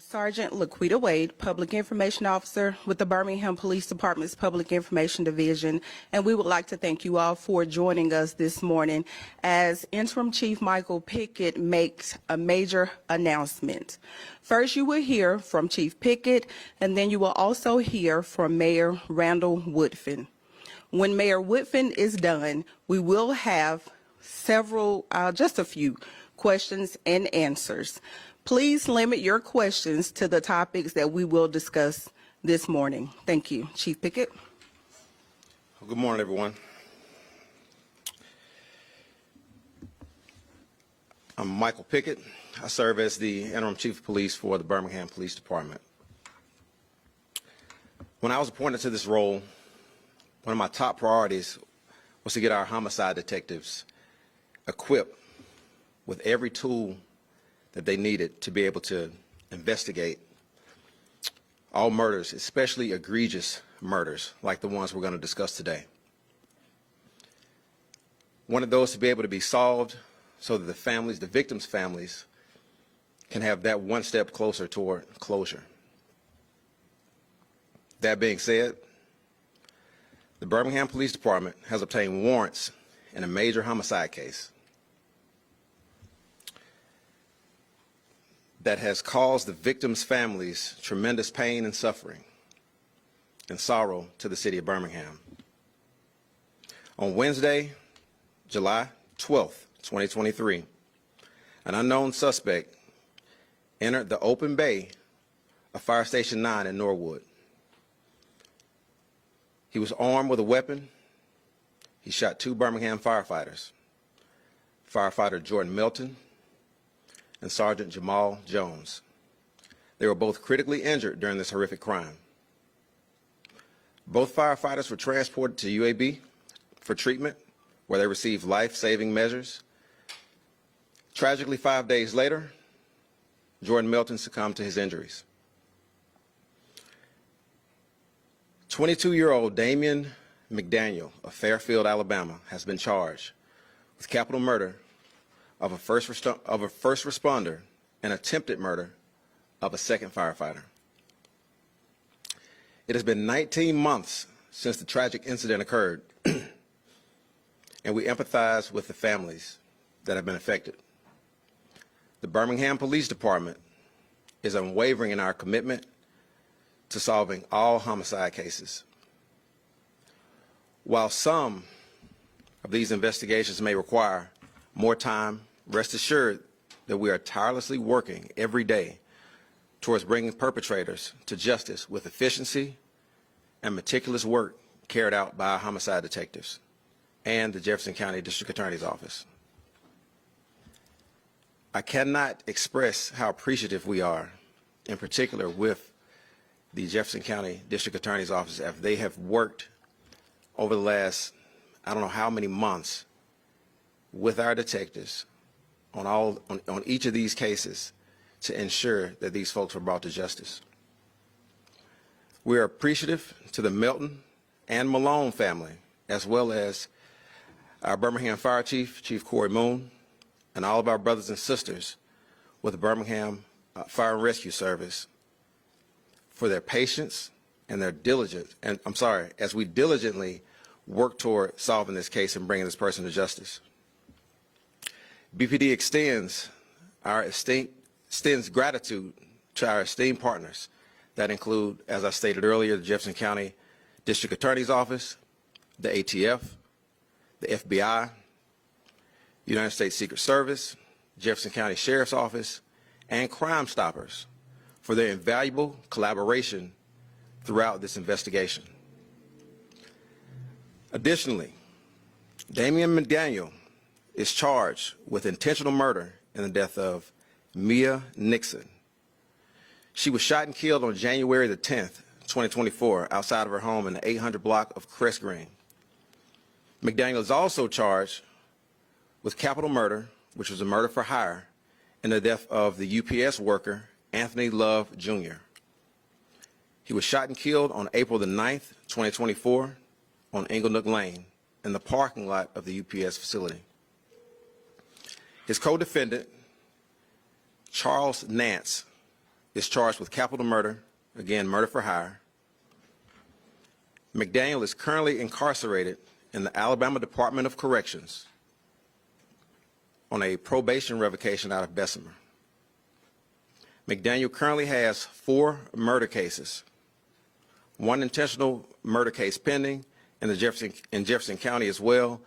Sergeant Laquita Wade, Public Information Officer with the Birmingham Police Department's Public Information Division, and we would like to thank you all for joining us this morning as Interim Chief Michael Pickett makes a major announcement. First, you will hear from Chief Pickett, and then you will also hear from Mayor Randall Woodfin. When Mayor Woodfin is done, we will have just a few questions and answers. Please limit your questions to the topics that we will discuss this morning. Thank you. Chief Pickett. Well, good morning, everyone. I'm Michael Pickett. I serve as the Interim Chief of Police for the Birmingham Police Department. When I was appointed to this role, one of my top priorities was to get our homicide detectives equipped with every tool that they needed to be able to investigate all murders, especially egregious murders like the ones we're going to discuss today. Wanted those to be able to be solved so that the victims' families can have that one step closer toward closure. That being said, the Birmingham Police Department has obtained warrants in a major homicide case that has caused the victims' families tremendous pain and suffering and sorrow to the city of Birmingham. On Wednesday, July 12th, 2023, an unknown suspect entered the open bay of Fire Station 9 in Norwood. He was armed with a weapon. He shot 2 Birmingham firefighters, firefighter Jordan Melton and Sergeant Jamal Jones. They were both critically injured during this horrific crime. Both firefighters were transported to UAB for treatment, where they received life-saving measures. Tragically, 5 days later, Jordan Melton succumbed to his injuries. 22-year-old Damien McDaniel of Fairfield, Alabama, has been charged with capital murder of a first responder and attempted murder of a second firefighter. It has been 19 months since the tragic incident occurred, and we empathize with the families that have been affected. The Birmingham Police Department is unwavering in our commitment to solving all homicide cases. While some of these investigations may require more time, rest assured that we are tirelessly working every day towards bringing perpetrators to justice with efficiency and meticulous work carried out by our homicide detectives and the Jefferson County District Attorney's Office. I cannot express how appreciative we are, in particular with the Jefferson County District Attorney's Office, as they have worked over the last, I don't know how many months, with our detectives on each of these cases to ensure that these folks were brought to justice. We are appreciative to the Melton and Malone family, as well as our Birmingham Fire Chief, Chief Corey Moon, and all of our brothers and sisters with the Birmingham Fire and Rescue Service for their patience and their diligence, as we diligently work toward solving this case and bringing this person to justice. BPD extends gratitude to our esteemed partners that include, as I stated earlier, the Jefferson County District Attorney's Office, the ATF, the FBI, United States Secret Service, Jefferson County Sheriff's Office, and Crime Stoppers for their invaluable collaboration throughout this investigation. Additionally, Damien McDaniel is charged with intentional murder in the death of Mia Nixon. She was shot and killed on January the 10th, 2024, outside of her home in the 800 block of Crest Green. McDaniel is also charged with capital murder, which was a murder for hire, in the death of the UPS worker, Anthony Love, Jr. He was shot and killed on April the 9th, 2024, on Inglenook Lane in the parking lot of the UPS facility. His co-defendant, Charles Nance, is charged with capital murder, again, murder for hire. McDaniel is currently incarcerated in the Alabama Department of Corrections on a probation revocation out of Bessemer. McDaniel currently has 4 murder cases, 1 intentional murder case pending in Jefferson County, as well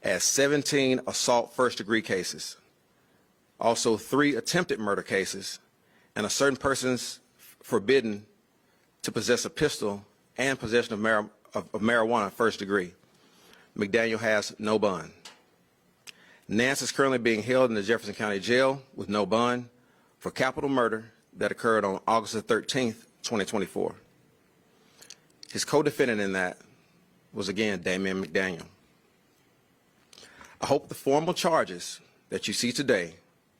as 17 assault first-degree cases, also 3 attempted murder cases, and a certain person's forbidden to possess a pistol and possession of marijuana first degree. McDaniel has no bond. Nance is currently being held in the Jefferson County Jail with no bond for capital murder that occurred on August the 13th, 2024. His co-defendant in that was, again, Damien McDaniel. I hope the formal charges that you see today,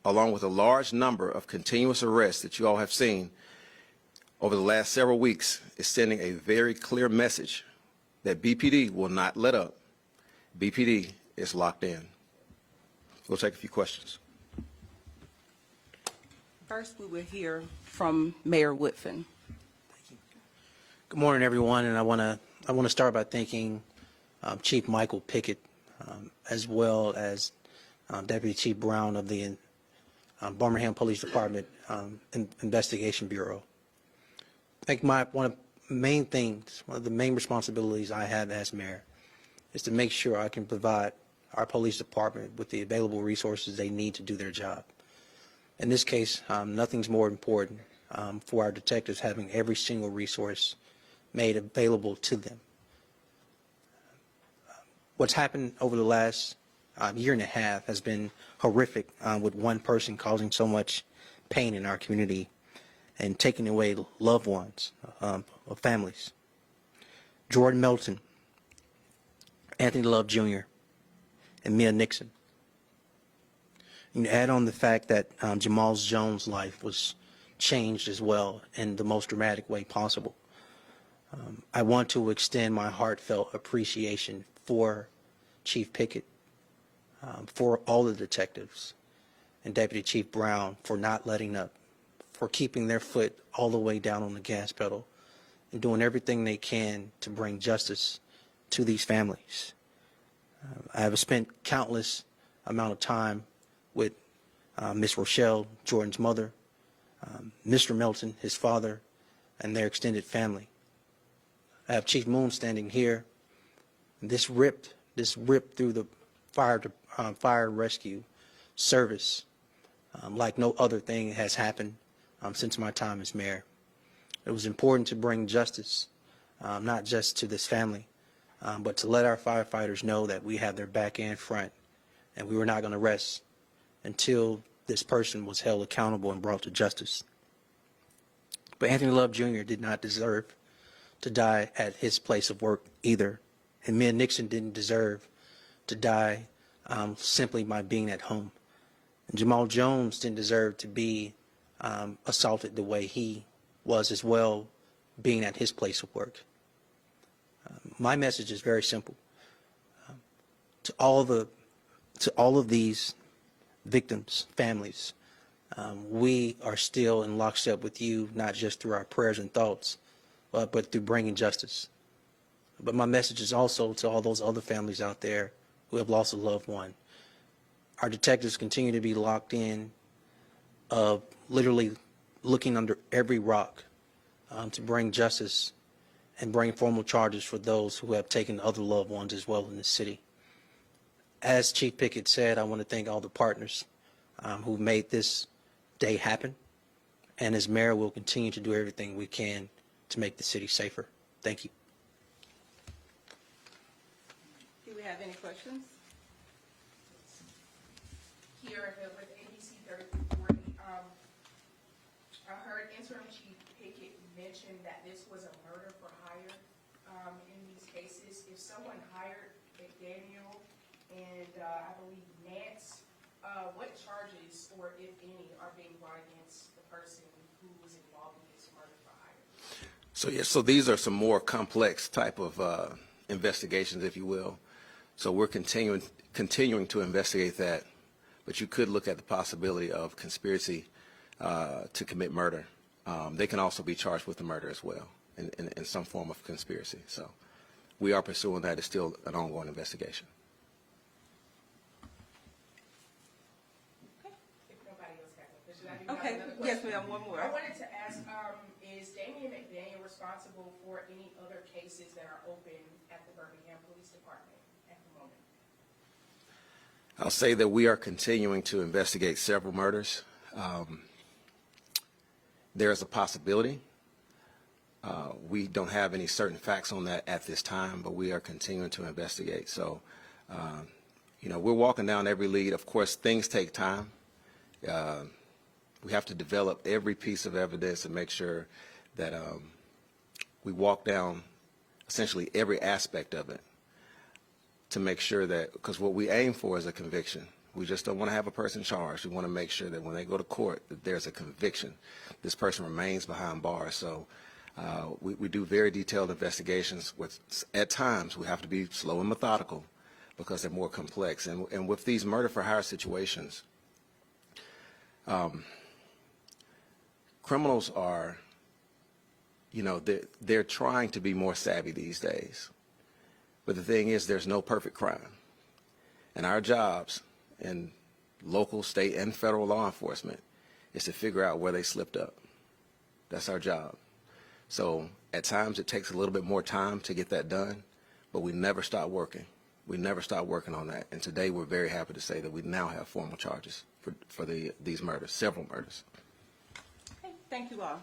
along with a large number of continuous arrests that you all have seen over the last several weeks, is sending a very clear message that BPD will not let up. BPD is locked in. We'll take a few questions. First, we will hear from Mayor Woodfin. Good morning, everyone, and I want to start by thanking Chief Michael Pickett, as well as Deputy Chief Brown of the Birmingham Police Department Investigation Bureau. I think one of the main responsibilities I have as mayor is to make sure I can provide our police department with the available resources they need to do their job. In this case, nothing's more important for our detectives having every single resource made available to them. What's happened over the last year and a half has been horrific, with one person causing so much pain in our community and taking away loved ones of families. Jordan Melton, Anthony Love Jr., and Mia Nixon. You add on the fact that Jamal Jones' life was changed as well in the most dramatic way possible. I want to extend my heartfelt appreciation for Chief Pickett, for all the detectives, and Deputy Chief Brown for not letting up, for keeping their foot all the way down on the gas pedal and doing everything they can to bring justice to these families. I have spent countless amount of time with Miss Rochelle, Jordan's mother, Mr. Melton, his father, and their extended family. I have Chief Moon standing here. This ripped through the fire rescue service like no other thing has happened since my time as mayor. It was important to bring justice, not just to this family, but to let our firefighters know that we have their back and front, and we were not going to rest until this person was held accountable and brought to justice. But Anthony Love Jr. did not deserve to die at his place of work either, and Mia Nixon didn't deserve to die simply by being at home. And Jamal Jones didn't deserve to be assaulted the way he was as well, being at his place of work. My message is very simple. To all of these victims, families, we are still in lockstep with you, not just through our prayers and thoughts, but through bringing justice. But my message is also to all those other families out there who have lost a loved one. Our detectives continue to be locked in, literally looking under every rock to bring justice and bring formal charges for those who have taken other loved ones as well in the city. As Chief Pickett said, I want to thank all the partners who made this day happen. And as mayor, we'll continue to do everything we can to make the city safer. Thank you. Do we have any questions? Here with ABC 3340, I heard Interim Chief Pickett mention that this was a murder for hire in these cases. If someone hired McDaniel and I believe Nance, what charges, or if any, are being brought against the person who was involved in this murder for hire? So these are some more complex type of investigations, if you will. So we're continuing to investigate that, but you could look at the possibility of conspiracy to commit murder they can also be charged with the murder as well in some form of conspiracy. So we are pursuing that. It's still an ongoing investigation. If nobody else has a question, I do have Okay, another yes, question. ma'am, one more. I wanted to ask, is Damien McDaniel responsible for any other cases that are open at the Birmingham Police Department at the moment? I'll say that we are continuing to investigate several murders. There is a possibility. We don't have any certain facts on that at this time, but we are continuing to investigate. So, we're walking down every lead. Of course, things take time. We have to develop every piece of evidence and make sure that we walk down essentially every aspect of it to make sure that, because what we aim for is a conviction. We just don't want to have a person charged. We want to make sure that when they go to court that there's a conviction. This person remains behind bars. So we do very detailed investigations. At times we have to be slow and methodical because they're more complex. And with these murder for hire situations, criminals are, they're trying to be more savvy these days. But the thing is, there's no perfect crime. And our jobs in local, state, and federal law enforcement is to figure out where they slipped up. That's our job. So at times it takes a little bit more time to get that done, but we never stop working. We never stop working on that. And today we're very happy to say that we now have formal charges for these murders, several murders. Okay, thank you all.